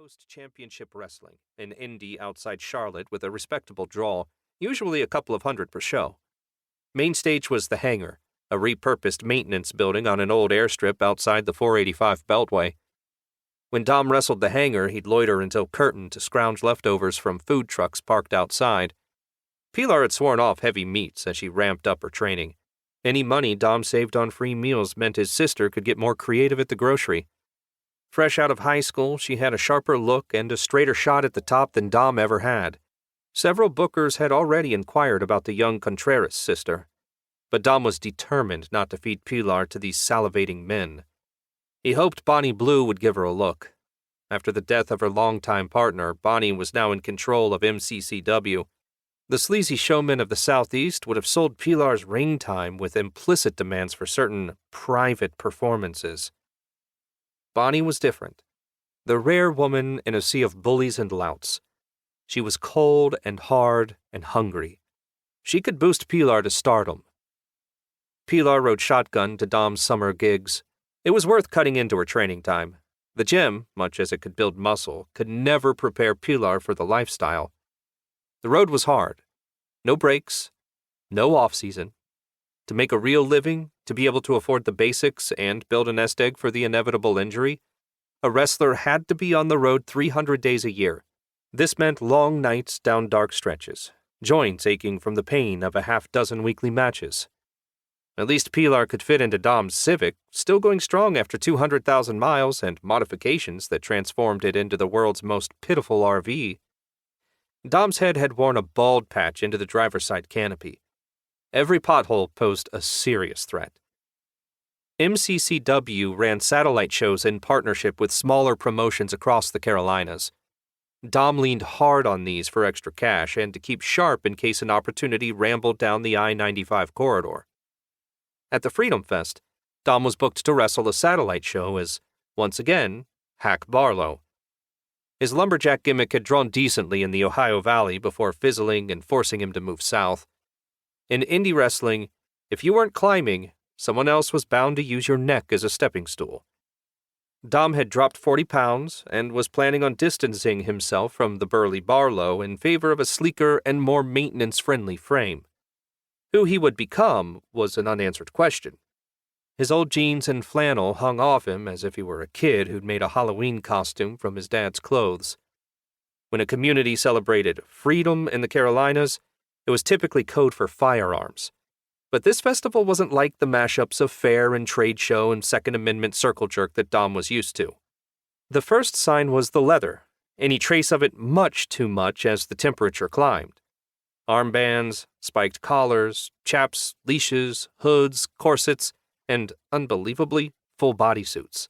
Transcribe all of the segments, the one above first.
host championship wrestling, an indie outside Charlotte with a respectable draw, usually a couple of hundred per show. Main stage was the Hangar, a repurposed maintenance building on an old airstrip outside the 485 Beltway. When Dom wrestled the Hangar, he'd loiter until curtain to scrounge leftovers from food trucks parked outside. Pilar had sworn off heavy meats as she ramped up her training. Any money Dom saved on free meals meant his sister could get more creative at the grocery. Fresh out of high school, she had a sharper look and a straighter shot at the top than Dom ever had. Several bookers had already inquired about the young Contreras sister, but Dom was determined not to feed Pilar to these salivating men. He hoped Bonnie Blue would give her a look. After the death of her longtime partner, Bonnie was now in control of MCCW. The sleazy showmen of the Southeast would have sold Pilar's ring time with implicit demands for certain private performances. Bonnie was different, the rare woman in a sea of bullies and louts. She was cold and hard and hungry. She could boost Pilar to stardom. Pilar rode shotgun to Dom's summer gigs. It was worth cutting into her training time. The gym, much as it could build muscle, could never prepare Pilar for the lifestyle. The road was hard. No breaks, no off-season. To make a real living, to be able to afford the basics and build a nest egg for the inevitable injury, a wrestler had to be on the road 300 days a year. This meant long nights down dark stretches, joints aching from the pain of a half-dozen weekly matches. At least Pilar could fit into Dom's Civic, still going strong after 200,000 miles and modifications that transformed it into the world's most pitiful RV. Dom's head had worn a bald patch into the driver's side canopy. Every pothole posed a serious threat. MCCW ran satellite shows in partnership with smaller promotions across the Carolinas. Dom leaned hard on these for extra cash and to keep sharp in case an opportunity rambled down the I-95 corridor. At the Freedom Fest, Dom was booked to wrestle a satellite show as, once again, Hack Barlow. His lumberjack gimmick had drawn decently in the Ohio Valley before fizzling and forcing him to move south. In indie wrestling, if you weren't climbing, someone else was bound to use your neck as a stepping stool. Dom had dropped 40 pounds and was planning on distancing himself from the burly Barlow in favor of a sleeker and more maintenance-friendly frame. Who he would become was an unanswered question. His old jeans and flannel hung off him as if he were a kid who'd made a Halloween costume from his dad's clothes. When a community celebrated freedom in the Carolinas, it was typically code for firearms. But this festival wasn't like the mashups of fair and trade show and Second Amendment circle jerk that Dom was used to. The first sign was the leather, any trace of it much too much as the temperature climbed. Armbands, spiked collars, chaps, leashes, hoods, corsets, and, unbelievably, full bodysuits.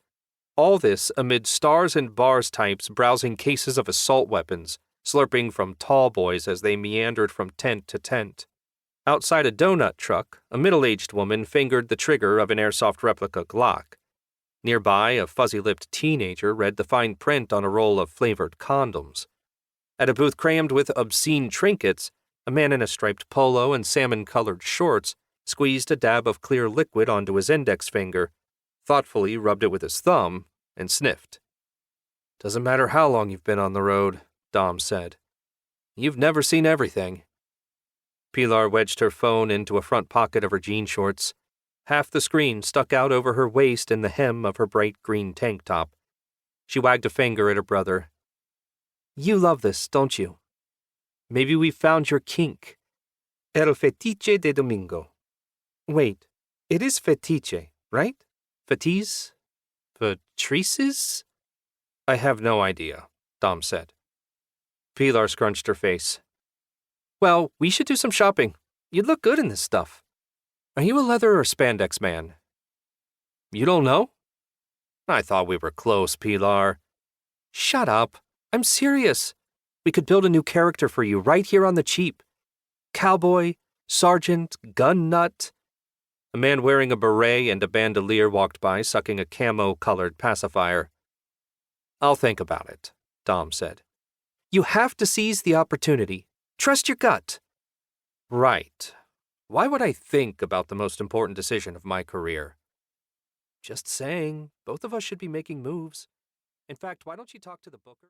All this amid stars and bars types browsing cases of assault weapons, slurping from tall boys as they meandered from tent to tent. Outside a donut truck, a middle-aged woman fingered the trigger of an airsoft replica Glock. Nearby, a fuzzy-lipped teenager read the fine print on a roll of flavored condoms. At a booth crammed with obscene trinkets, a man in a striped polo and salmon-colored shorts squeezed a dab of clear liquid onto his index finger, thoughtfully rubbed it with his thumb, and sniffed. "Doesn't matter how long you've been on the road," Dom said. "You've never seen everything." Pilar wedged her phone into a front pocket of her jean shorts. Half the screen stuck out over her waist in the hem of her bright green tank top. She wagged a finger at her brother. "You love this, don't you? Maybe we've found your kink. El fetiche de domingo. Wait, it is fetiche, right? Fetis? Patrices? I have no idea," Dom said. Pilar scrunched her face. "Well, we should do some shopping. You'd look good in this stuff. Are you a leather or spandex man?" "You don't know?" "I thought we were close, Pilar." "Shut up. I'm serious. We could build a new character for you right here on the cheap. Cowboy, sergeant, gun nut." A man wearing a beret and a bandolier walked by, sucking a camo-colored pacifier. "I'll think about it," Dom said. "You have to seize the opportunity. Trust your gut." "Right. Why would I think about the most important decision of my career?" "Just saying, both of us should be making moves. In fact, why don't you talk to the booker?"